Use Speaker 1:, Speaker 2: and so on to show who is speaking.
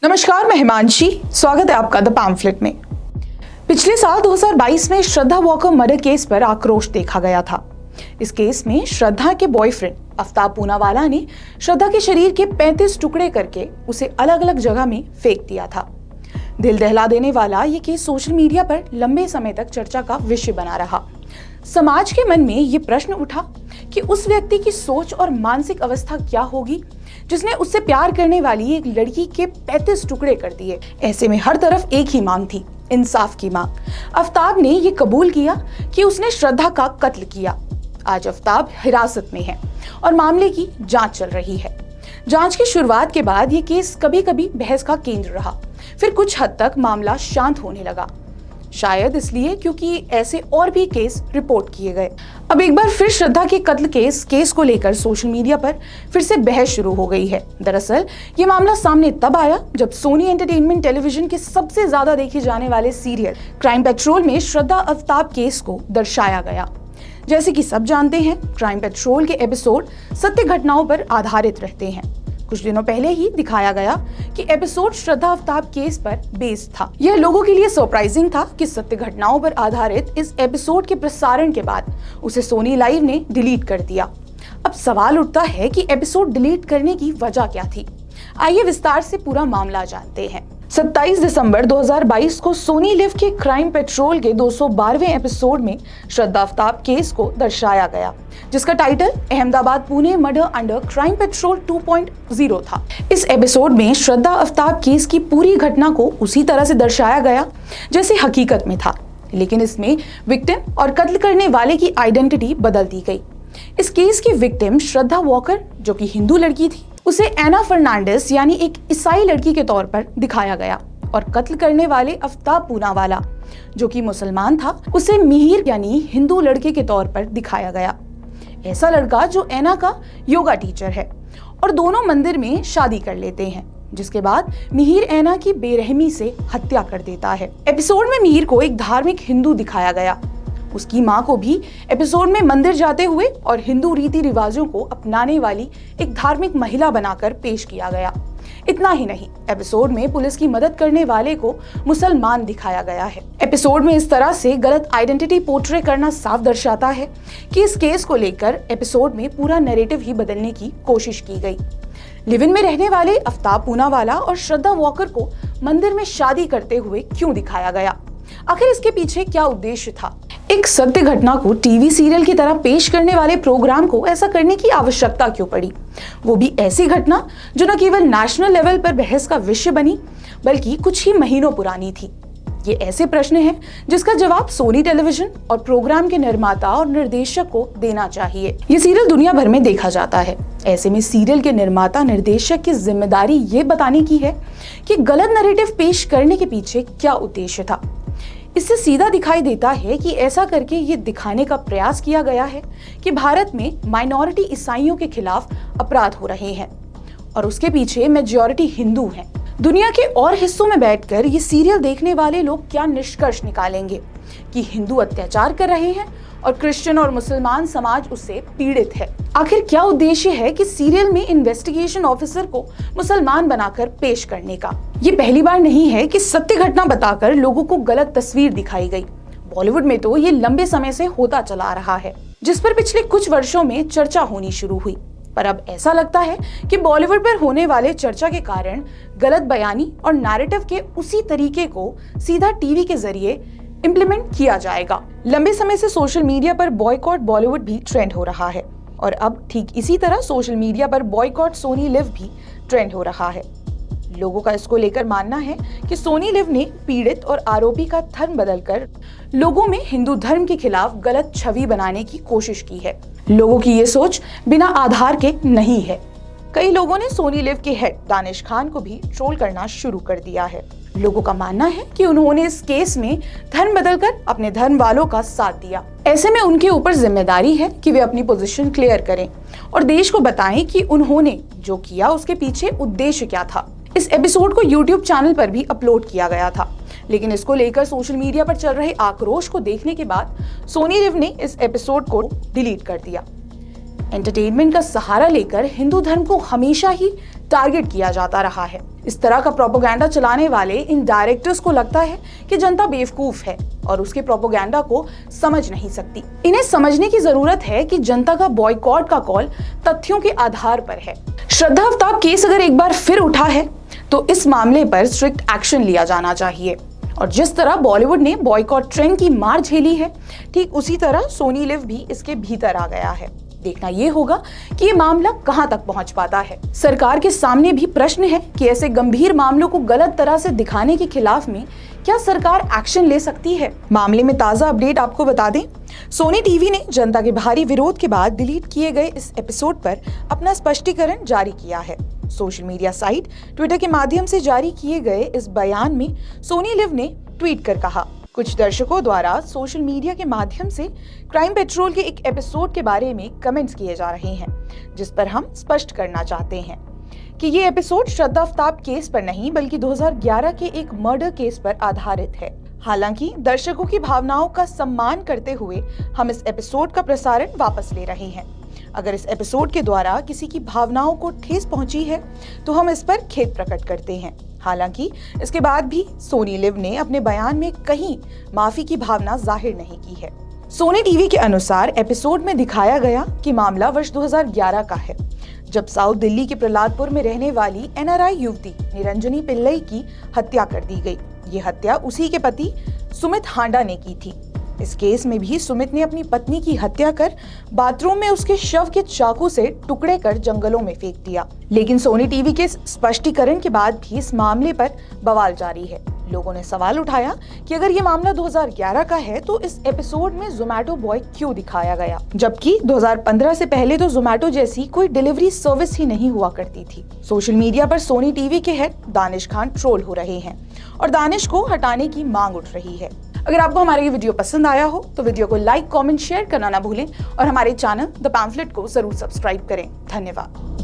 Speaker 1: नमस्कार, मैं हिमांशी। स्वागत है आपका द पैम्फलेट में। पिछले साल 2022 में श्रद्धा वॉकर मर्डर केस पर आक्रोश देखा गया था। इस केस में श्रद्धा के बॉयफ्रेंड आफ्ताब पूनावाला ने श्रद्धा के शरीर के 35 टुकड़े करके उसे अलग अलग जगह में फेंक दिया था। दिल दहला देने वाला ये केस सोशल मीडिया पर लंबे समय तक चर्चा का विषय बना रहा। समाज के मन में ये प्रश्न उठा कि उस व्यक्ति की सोच और मानसिक अवस्था क्या होगी जिसने उससे प्यार करने वाली एक लड़की के 35 टुकड़े कर दिए। ऐसे में हर तरफ एक ही मांग थी, इंसाफ की मांग। आफ्ताब ने ये कबूल किया कि उसने श्रद्धा का कत्ल किया। आज आफ्ताब हिरासत में है और मामले की जांच चल रही है। जांच की शुरुआत के बाद ये केस कभी कभी बहस का केंद्र रहा, फिर कुछ हद तक मामला शांत होने लगा। शायद इसलिए क्योंकि ऐसे और भी केस रिपोर्ट किए गए। अब एक बार फिर श्रद्धा के कत्ल केस को लेकर सोशल मीडिया पर फिर से बहस शुरू हो गई है। दरअसल ये मामला सामने तब आया जब सोनी एंटरटेनमेंट टेलीविजन के सबसे ज्यादा देखे जाने वाले सीरियल क्राइम पेट्रोल में श्रद्धा आफ्ताब केस को दर्शाया गया। जैसे कि सब जानते हैं, क्राइम पेट्रोल के एपिसोड सत्य घटनाओं पर आधारित रहते हैं। कुछ दिनों पहले ही दिखाया गया कि एपिसोड श्रद्धा आफ्ताब केस पर बेस्ड था। यह लोगों के लिए सरप्राइजिंग था कि सत्य घटनाओं पर आधारित इस एपिसोड के प्रसारण के बाद उसे सोनी लाइव ने डिलीट कर दिया। अब सवाल उठता है कि एपिसोड डिलीट करने की वजह क्या थी। आइए विस्तार से पूरा मामला जानते हैं। 27 दिसंबर 2022 को सोनी लिव के क्राइम पेट्रोल के 212वें एपिसोड में श्रद्धा आफ्ताब केस को दर्शाया गया, जिसका title Ahmedabad Pune murder under crime petrol 2.0 था। इस एपिसोड में श्रद्धा आफ्ताब केस की पूरी घटना को उसी तरह से दर्शाया गया जैसे हकीकत में था, लेकिन इसमें विक्टिम और कत्ल करने वाले की आइडेंटिटी बदल दी गई। इस केस की विक्टिम श्रद्धा वॉकर, जो कि हिंदू लड़की थी, उसे एना फर्नांडिस यानी एक ईसाई लड़की के तौर पर दिखाया गया और कत्ल करने वाले आफ्ताब पूनावाला, जो कि मुसलमान था, उसे मिहिर यानी हिंदू लड़के के तौर पर दिखाया गया। ऐसा लड़का जो एना का योगा टीचर है और दोनों मंदिर में शादी कर लेते हैं, जिसके बाद मिहिर एना की बेरहमी से हत्या कर देता है। एपिसोड में मिहिर को एक धार्मिक हिंदू दिखाया गया। उसकी मां को भी एपिसोड में मंदिर जाते हुए और हिंदू रीति रिवाजों को अपनाने वाली एक धार्मिक महिला बनाकर पेश किया गया। इतना ही नहीं, एपिसोड में पुलिस की मदद करने वाले को मुसलमान दिखाया गया है। एपिसोड में इस तरह से गलत आइडेंटिटी पोर्ट्रे करना साफ दर्शाता है कि इस केस को लेकर एपिसोड में पूरा नैरेटिव ही बदलने की कोशिश की गई। लिव इन में रहने वाले आफ्ताब पूनावाला और श्रद्धा वॉकर को मंदिर में शादी करते हुए क्यों दिखाया गया? आखिर इसके पीछे क्या उद्देश्य था? एक सत्य घटना को टीवी सीरियल की तरह पेश करने वाले प्रोग्राम को ऐसा करने की आवश्यकता क्यों पड़ी? वो भी ऐसी घटना जो न केवल नेशनल लेवल पर बहस का विषय बनी, बल्कि कुछ ही महीनों पुरानी थी। ये ऐसे प्रश्न हैं जिसका जवाब सोनी टेलीविजन और प्रोग्राम के निर्माता और निर्देशक को देना चाहिए। ये सीरियल दुनिया भर में देखा जाता है। ऐसे में सीरियल के निर्माता निर्देशक की जिम्मेदारी ये बताने की है कि गलत नैरेटिव पेश करने के पीछे क्या उद्देश्य था। इससे सीधा दिखाई देता है कि ऐसा करके ये दिखाने का प्रयास किया गया है कि भारत में माइनॉरिटी ईसाइयों के खिलाफ अपराध हो रहे हैं और उसके पीछे मेजॉरिटी हिंदू हैं। दुनिया के और हिस्सों में बैठकर ये सीरियल देखने वाले लोग क्या निष्कर्ष निकालेंगे कि हिंदू अत्याचार कर रहे हैं और क्रिश्चियन और मुसलमान समाज उससे पीड़ित है। आखिर क्या उद्देश्य है कि सीरियल में इन्वेस्टिगेशन ऑफिसर को मुसलमान बनाकर पेश करने का? ये पहली बार नहीं है कि सत्य घटना बताकर लोगों को गलत तस्वीर दिखाई गई। बॉलीवुड में तो ये लंबे समय से होता चला आ रहा है, जिस पर पिछले कुछ वर्षों में चर्चा होनी शुरू हुई। पर अब ऐसा लगता है कि बॉलीवुड पर होने वाले चर्चा के कारण गलत बयानी और नैरेटिव के उसी तरीके को सीधा टीवी के जरिए इम्प्लीमेंट किया जाएगा। लंबे समय से सोशल मीडिया पर बॉयकॉट बॉलीवुड भी ट्रेंड हो रहा है और अब ठीक इसी तरह सोशल मीडिया पर बॉयकॉट सोनी लिव भी ट्रेंड हो रहा है। लोगों का इसको लेकर मानना है कि सोनी लिव ने पीड़ित और आरोपी का धर्म बदलकर लोगों में हिंदू धर्म के खिलाफ गलत छवि बनाने की कोशिश की है। लोगों की ये सोच बिना आधार के नहीं है। कई लोगों ने सोनी लिव के हेड दानिश खान को भी ट्रोल करना शुरू कर दिया है। लोगों का मानना है कि उन्होंने इस केस में धर्म बदलकर अपने धर्म वालों का साथ दिया। ऐसे में उनके ऊपर जिम्मेदारी है कि वे अपनी पोजीशन क्लियर करें और देश को बताएं कि उन्होंने जो किया उसके पीछे उद्देश्य क्या था। इस एपिसोड को YouTube चैनल पर भी अपलोड किया गया था, लेकिन इसको लेकर सोशल मीडिया पर चल रहे आक्रोश को देखने के बाद सोनी लिव ने इस एपिसोड को डिलीट कर दिया। एंटरटेनमेंट का सहारा लेकर हिंदू धर्म को हमेशा ही टारगेट किया जाता रहा है। इस तरह का प्रोपेगेंडा चलाने वाले इन डायरेक्टर्स को लगता है कि जनता बेवकूफ है और उसके प्रोपेगेंडा को समझ नहीं सकती। इन्हें समझने की जरूरत है कि जनता का बॉयकॉट का कॉल तथ्यों के आधार पर है। श्रद्धा अफ्ताब केस अगर एक बार फिर उठा है तो इस मामले पर स्ट्रिक्ट एक्शन लिया जाना चाहिए। और जिस तरह बॉलीवुड ने बॉयकॉट ट्रेंड की मार झेली है, ठीक उसी तरह सोनी लिव भी इसके भीतर आ गया है। देखना यह होगा कि ये मामला कहां तक पहुंच पाता है। सरकार के सामने भी प्रश्न है कि ऐसे गंभीर मामलों को गलत तरह से दिखाने के खिलाफ में क्या सरकार एक्शन ले सकती है। मामले में ताजा अपडेट आपको बता दें, सोनी टीवी ने जनता के भारी विरोध के बाद डिलीट किए गए इस एपिसोड पर अपना स्पष्टीकरण जारी किया है। सोशल मीडिया साइट ट्विटर के माध्यम से जारी किए गए इस बयान में सोनी लिव ने ट्वीट कर कहा, कुछ दर्शकों द्वारा सोशल मीडिया के माध्यम से क्राइम पेट्रोल के एक एपिसोड के बारे में कमेंट्स किए जा रहे हैं, जिस पर हम स्पष्ट करना चाहते हैं कि ये एपिसोड श्रद्धा अफ्ताब केस पर नहीं बल्कि 2011 के एक मर्डर केस पर आधारित है। हालांकि दर्शकों की भावनाओं का सम्मान करते हुए हम इस एपिसोड का प्रसारण वापस ले रहे हैं। अगर इस एपिसोड के द्वारा किसी की भावनाओं को ठेस पहुंची है तो हम इस पर खेद प्रकट करते हैं। हालांकि इसके बाद भी सोनी लिव ने अपने बयान में कहीं माफी की भावना जाहिर नहीं की है। सोनी टीवी के अनुसार एपिसोड में दिखाया गया कि मामला वर्ष 2011 का है, जब साउथ दिल्ली के प्रहलादपुर में रहने वाली NRI युवती निरंजनी पिल्लई की हत्या कर दी गई। ये हत्या उसी के पति सुमित हांडा ने की थी। इस केस में भी सुमित ने अपनी पत्नी की हत्या कर बाथरूम में उसके शव के चाकू से टुकड़े कर जंगलों में फेंक दिया। लेकिन सोनी टीवी के स्पष्टीकरण के बाद भी इस मामले पर बवाल जारी है। लोगों ने सवाल उठाया कि अगर ये मामला 2011 का है तो इस एपिसोड में जोमैटो बॉय क्यों दिखाया गया, जबकि 2015 से पहले तो जोमैटो जैसी कोई डिलीवरी सर्विस ही नहीं हुआ करती थी। सोशल मीडिया पर सोनी टीवी के हेड दानिश खान ट्रोल हो रहे हैं और दानिश को हटाने की मांग उठ रही है। अगर आपको हमारा ये वीडियो पसंद आया हो तो वीडियो को लाइक, कमेंट, शेयर करना ना भूलें और हमारे चैनल द पैम्फलेट को जरूर सब्सक्राइब करें। धन्यवाद।